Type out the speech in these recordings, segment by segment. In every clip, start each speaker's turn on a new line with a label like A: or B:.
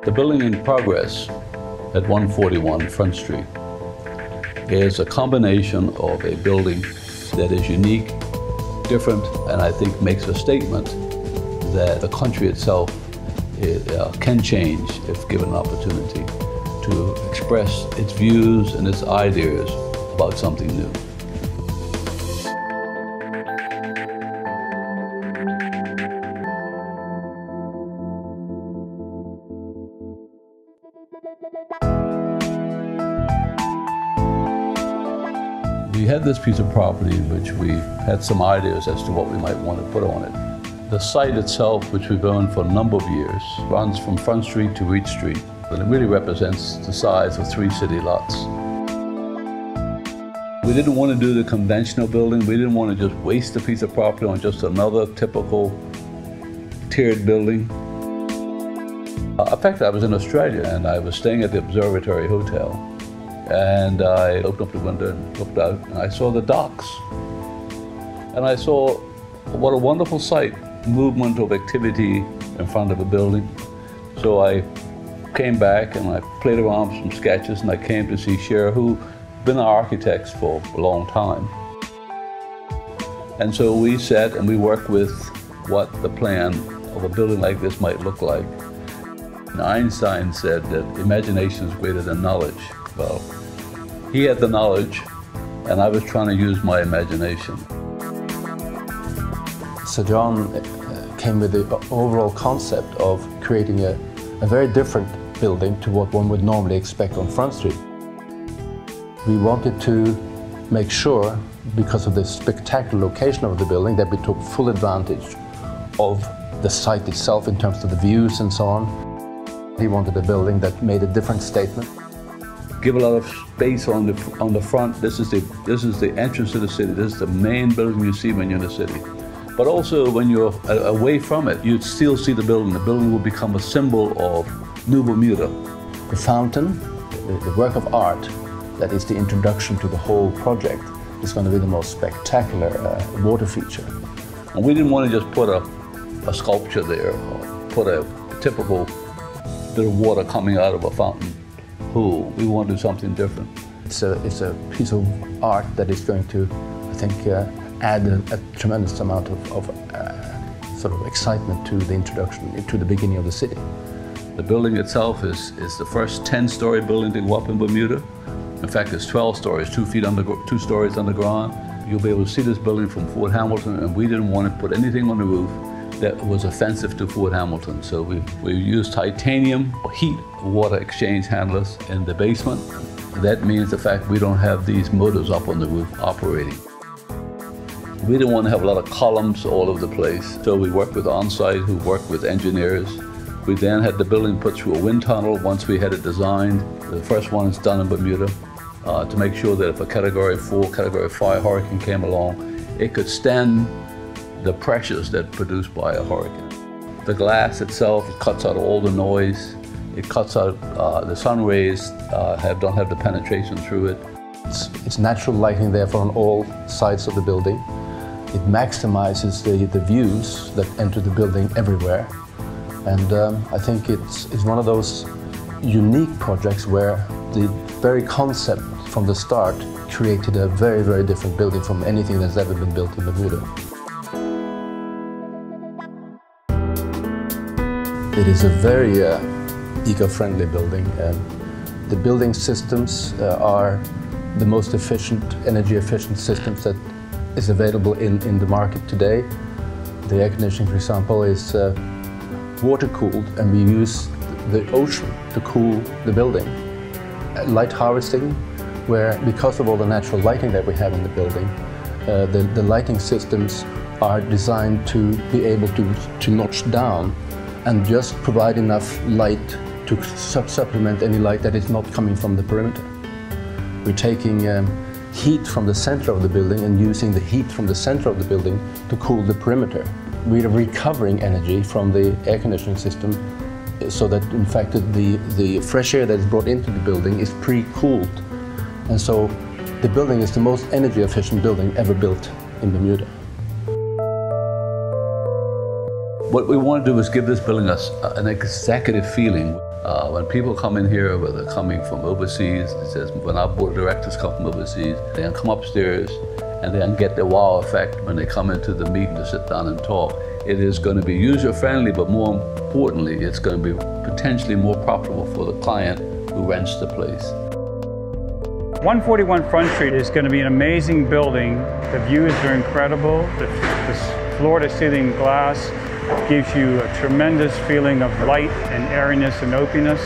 A: The building in progress at 141 Front Street is a combination of a building that is unique, different, and I think makes a statement that the country itself can change if given an opportunity to express its views and its ideas about something new. We had this piece of property which we had some ideas as to what we might want to put on it. The site itself, which we've owned for a number of years, runs from Front Street to Reid Street, and it really represents the size of 3 city lots. We didn't want to do the conventional building. We didn't want to just waste a piece of property on just another typical tiered building. In fact, I was in Australia and I was staying at the Observatory Hotel. And I opened up the window and looked out, and I saw the docks. And I saw what a wonderful sight, movement of activity in front of a building. So I came back and I played around with some sketches, and I came to see Cher, who'd been architects for a long time. And so we sat and we worked with what the plan of a building like this might look like. And Einstein said that imagination is greater than knowledge. Well, he had the knowledge, and I was trying to use my imagination.
B: So John came with the overall concept of creating a very different building to what one would normally expect on Front Street. We wanted to make sure, because of the spectacular location of the building, that we took full advantage of the site itself in terms of the views and so on. He wanted a building that made a different statement.
A: Give a lot of space on the front. This is the entrance to the city. This is the main building you see when you're in the city. But also when you're away from it, you'd still see the building. The building will become a symbol of New Bermuda.
B: The fountain, the work of art, that is the introduction to the whole project, is going to be the most spectacular water feature.
A: And we didn't want to just put a sculpture there, or put a typical bit of water coming out of a fountain pool. We want to do something different.
B: It's a piece of art that is going to, I think, add a tremendous amount of sort of excitement to the introduction, to the beginning of the city.
A: The building itself is the first 10-story building to go up in Bermuda. In fact, it's 12 stories, 2 stories underground. You'll be able to see this building from Fort Hamilton, and we didn't want to put anything on the roof that was offensive to Fort Hamilton. So we used titanium heat water exchange handlers in the basement. That means the fact we don't have these motors up on the roof operating. We didn't want to have a lot of columns all over the place. So we worked with on-site who worked with engineers. We then had the building put through a wind tunnel once we had it designed. The first one is done in Bermuda to make sure that if a Category 4, Category 5 hurricane came along, it could stand the pressures that are produced by a hurricane. The glass itself, it cuts out all the noise. It cuts out the sun rays, don't have the penetration through it.
B: It's natural lighting therefore on all sides of the building. It maximizes the views that enter the building everywhere. And I think it's one of those unique projects where the very concept from the start created a very, very different building from anything that's ever been built in Bermuda. It is a very eco-friendly building. The building systems are the most efficient, energy-efficient systems that is available in the market today. The air conditioning, for example, is water-cooled, and we use the ocean to cool the building. Light harvesting, where because of all the natural lighting that we have in the building, the lighting systems are designed to be able to notch down and just provide enough light to supplement any light that is not coming from the perimeter. We're taking heat from the center of the building and using the heat from the center of the building to cool the perimeter. We are recovering energy from the air conditioning system so that in fact the fresh air that is brought into the building is pre-cooled. And so the building is the most energy efficient building ever built in Bermuda.
A: What we want to do is give this building an executive feeling. When people come in here, whether they're coming from overseas, it says when our board of directors come from overseas, they can come upstairs and they can get the wow effect when they come into the meeting to sit down and talk. It is going to be user-friendly, but more importantly, it's going to be potentially more profitable for the client who rents the place.
C: 141 Front Street is going to be an amazing building. The views are incredible. The floor-to-ceiling glass gives you a tremendous feeling of light and airiness and openness.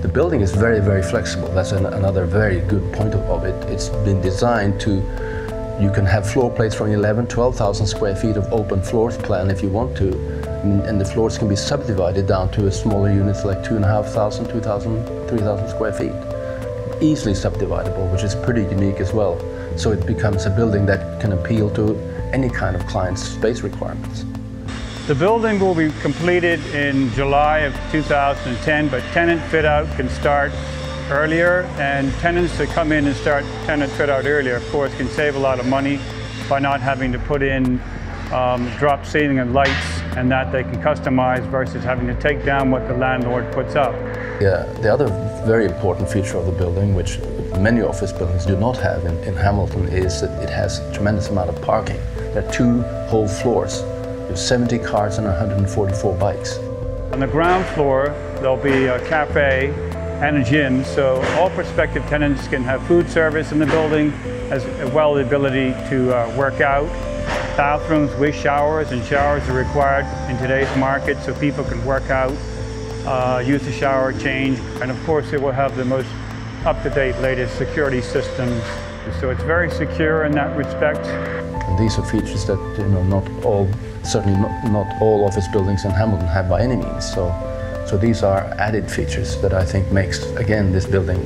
B: The building is very, very flexible. That's another very good point of it. It's been designed to, you can have floor plates from 12,000 square feet of open floors plan if you want to. And the floors can be subdivided down to smaller units like 2,500, 2,000, 3,000 square feet. Easily subdividable, which is pretty unique as well. So it becomes a building that can appeal to any kind of client's space requirements.
C: The building will be completed in July of 2010, but tenant fit out can start earlier, and tenants that come in and start tenant fit out earlier, of course, can save a lot of money by not having to put in drop ceiling and lights, and that they can customize versus having to take down what the landlord puts up.
B: Yeah, the other very important feature of the building, which many office buildings do not have in Hamilton, is that it has a tremendous amount of parking. There are 2 whole floors. There's 70 cars and 144 bikes.
C: On the ground floor, there'll be a cafe and a gym, so all prospective tenants can have food service in the building, as well as the ability to work out. Bathrooms with showers, and showers are required in today's market so people can work out, use the shower, change, and of course it will have the most up-to-date latest security systems. So it's very secure in that respect.
B: And these are features that certainly not all office buildings in Hamilton have by any means. So these are added features that I think makes, again, this building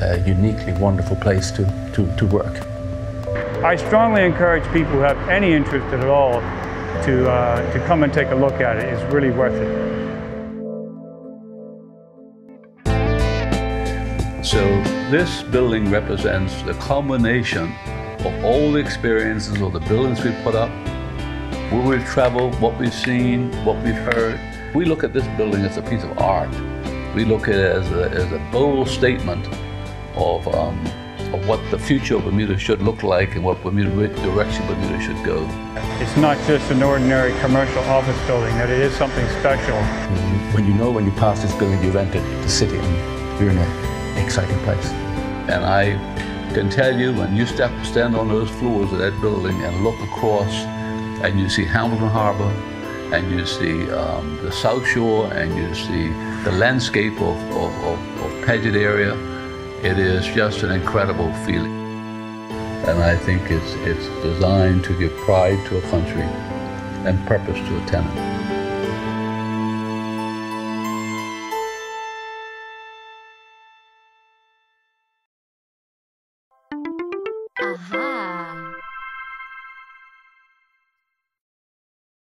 B: a uniquely wonderful place to work.
C: I strongly encourage people who have any interest at all to come and take a look at it. It's really worth it.
A: So this building represents the culmination of all the experiences of the buildings we've put up, where we've traveled, what we've seen, what we've heard. We look at this building as a piece of art. We look at it as a bold statement of what the future of Bermuda should look like and what direction Bermuda should go.
C: It's not just an ordinary commercial office building, that it is something special.
B: When you pass this building, you've entered the city and you're in an exciting place.
A: And I can tell you, when you stand on those floors of that building and look across and you see Hamilton Harbour and you see the South Shore and you see the landscape of Paget area, it is just an incredible feeling. And I think it's designed to give pride to a country and purpose to a tenant.
D: Aha.